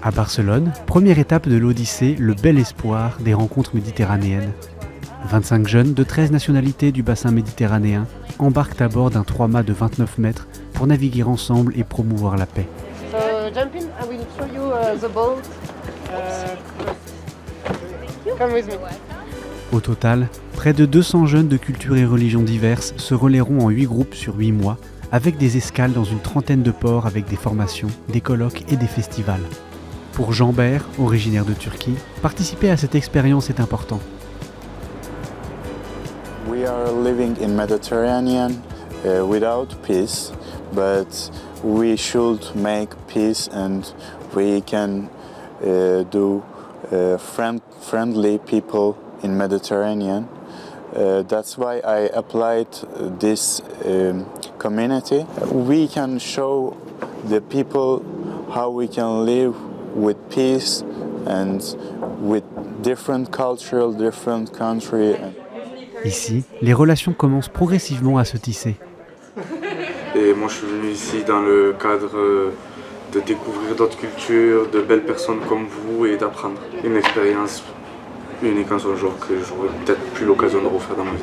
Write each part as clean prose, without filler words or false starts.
À Barcelone, première étape de l'Odyssée, le bel espoir des rencontres méditerranéennes. 25 jeunes de 13 nationalités du bassin méditerranéen embarquent à bord d'un 3-mâts de 29 mètres pour naviguer ensemble et promouvoir la paix. Jump in, I will show you the boat. Come with me. Au total, près de 200 jeunes de cultures et religions diverses se relayeront en 8 groupes sur 8 mois, avec des escales dans une trentaine de ports avec des formations, des colloques et des festivals. Pour Jean Bert, originaire de Turquie, participer à cette expérience est important. We are living in Mediterranean without peace, but we should make peace and we can do friendly people in Mediterranean. That's why I applied this community. We can show the people how we can live with peace and with different cultural, different country. Ici, les relations commencent progressivement à se tisser. Et moi je suis venu ici dans le cadre de découvrir d'autres cultures, de belles personnes comme vous et d'apprendre. Une expérience unique en son genre que j'aurais peut-être plus l'occasion de refaire dans ma vie.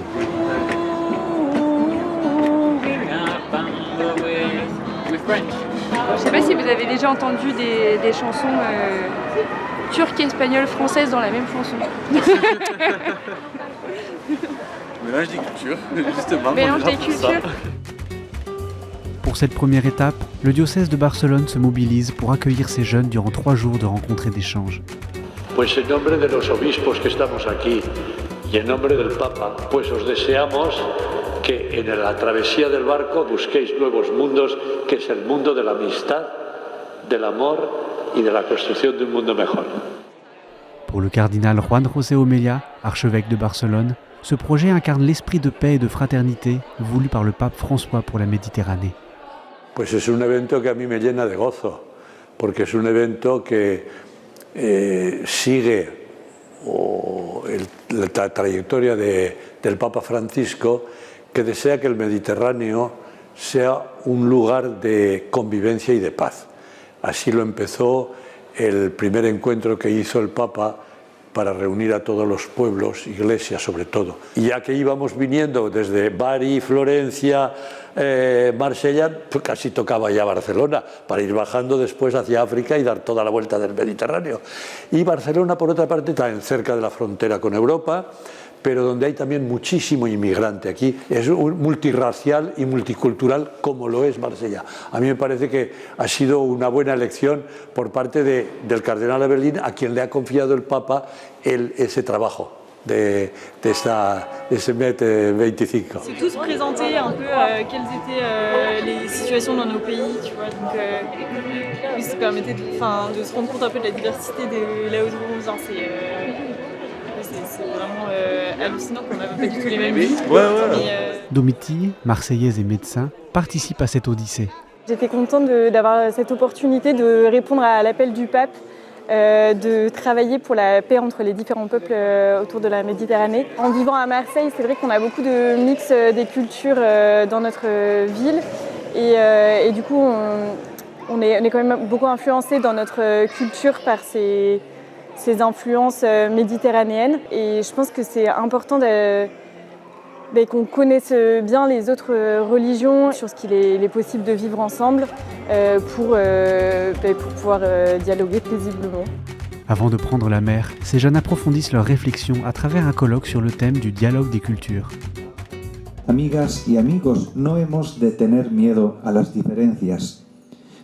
Je ne sais pas si vous avez déjà entendu des chansons turques, espagnoles, françaises dans la même chanson. Mélange des cultures, justement. Mélange des cultures. Pour cette première étape, le diocèse de Barcelone se mobilise pour accueillir ces jeunes durant 3 jours de rencontres et d'échanges. Pues en nombre de los obispos que estamos aquí y en nombre del Papa, pues os deseamos que en la travesía del barco busquéis nuevos mundos, que es el mundo de la amistad, del amor y de la construcción de un mundo mejor. Pour le cardinal Juan José Omelia, archevêque de Barcelone, ce projet incarne l'esprit de paix et de fraternité voulu par le pape François pour la Méditerranée. Pues es un evento que a mí me llena de gozo, porque es un evento que sigue la trayectoria del Papa Francisco, que desea que el Mediterráneo sea un lugar de convivencia y de paz. Así lo empezó el primer encuentro que hizo el Papa para reunir a todos los pueblos, iglesias sobre todo. Y ya que íbamos viniendo desde Bari, Florencia, Marsella, pues casi tocaba ya Barcelona, para ir bajando después hacia África y dar toda la vuelta del Mediterráneo. Y Barcelona, por otra parte, está cerca de la frontera con Europa, pero donde hay también muchísimo inmigrante. Aquí es multirracial y multicultural como lo es Marsella. A mí me parece que ha sido una buena elección por parte del cardenal Abelín, a quien le ha confiado el Papa ese trabajo de ese MET 25. C'est tous présenter un peu quelles étaient les situations dans nos pays, tu vois. Donc, oui, ça permettait de se rendre compte un peu de la diversité de là où on vient. C'est vraiment hallucinant qu'on n'a pas du tout les mêmes vies. Domitille, marseillaise et médecin, participent à cette odyssée. J'étais contente d'avoir cette opportunité de répondre à l'appel du pape, de travailler pour la paix entre les différents peuples autour de la Méditerranée. En vivant à Marseille, c'est vrai qu'on a beaucoup de mix des cultures dans notre ville et du coup on est quand même beaucoup influencé dans notre culture par ces influences méditerranéennes et je pense que c'est important qu'on connaisse bien les autres religions sur ce qu'il est possible de vivre ensemble pour pouvoir dialoguer paisiblement. Avant de prendre la mer, ces jeunes approfondissent leurs réflexions à travers un colloque sur le thème du dialogue des cultures. Amigas y amigos, no hemos de tener miedo a las diferencias.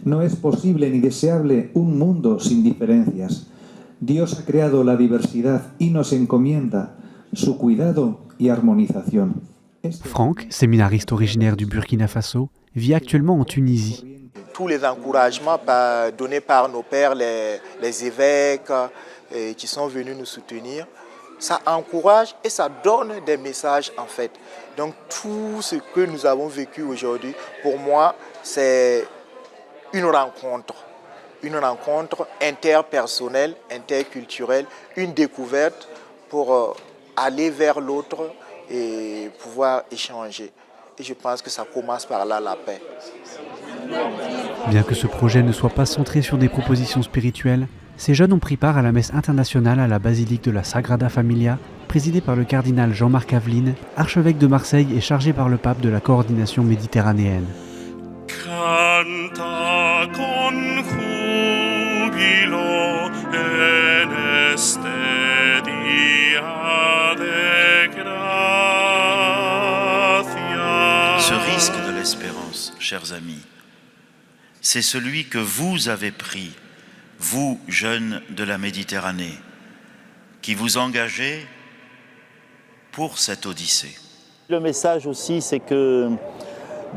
No es posible ni deseable un mundo sin diferencias. Dios ha creado la diversidad y nos encomienda su cuidado y armonización. Franck, séminariste originaire du Burkina Faso, vit actuellement en Tunisie. Tous les encouragements donnés par nos pères, les évêques qui sont venus nous soutenir, ça encourage et ça donne des messages en fait. Donc tout ce que nous avons vécu aujourd'hui, pour moi, c'est une rencontre interpersonnelle, interculturelle, une découverte pour aller vers l'autre et pouvoir échanger. Et je pense que ça commence par là, la paix. Bien que ce projet ne soit pas centré sur des propositions spirituelles, ces jeunes ont pris part à la messe internationale à la basilique de la Sagrada Familia, présidée par le cardinal Jean-Marc Aveline, archevêque de Marseille et chargé par le pape de la coordination méditerranéenne. Canta con jubilo en este dia de gracia. Ce risque de l'espérance, chers amis, c'est celui que vous avez pris, vous, jeunes de la Méditerranée, qui vous engagez pour cette odyssée. Le message aussi, c'est que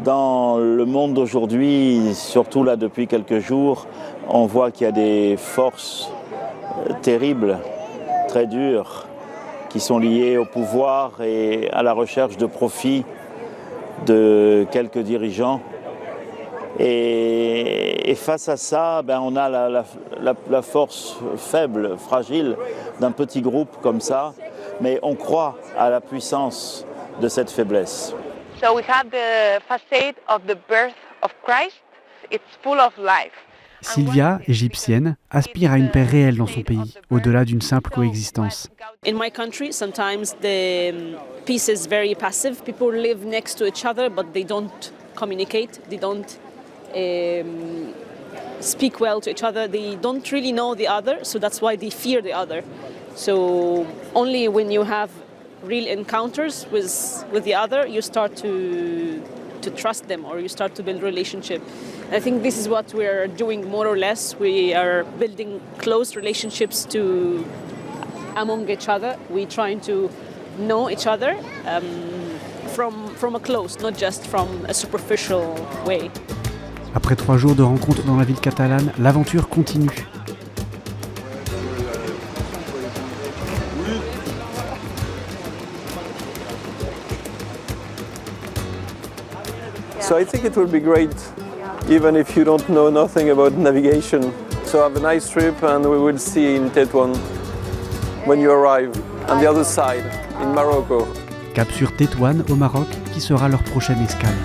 dans le monde d'aujourd'hui, surtout là depuis quelques jours, on voit qu'il y a des forces terribles, très dures, qui sont liées au pouvoir et à la recherche de profit de quelques dirigeants. Et face à ça, on a la force faible, fragile d'un petit groupe comme ça, mais on croit à la puissance de cette faiblesse. So we have the facade of the birth of Christ. It's full of life. Sylvia, égyptienne, aspire à une paix réelle dans son pays, au-delà d'une simple coexistence. In my country, sometimes the peace is very passive. People live next to each other, but they don't communicate. They don't speak well to each other. They don't really know the other, so that's why they fear the other. So only when you have real encounters with the other, you start to trust them, or you start to build relationship. I think this is what we're doing more or less. We are building close relationships among each other. We're trying to know each other from a close, not just from a superficial way. Après 3 jours de rencontres dans la ville catalane, l'aventure continue. So I think it will be great, even if you don't know nothing about navigation. So have a nice trip, and we will see in Tétouan when you arrive on the other side, in Morocco. Cap sur Tétouan au Maroc, qui sera leur prochaine escale.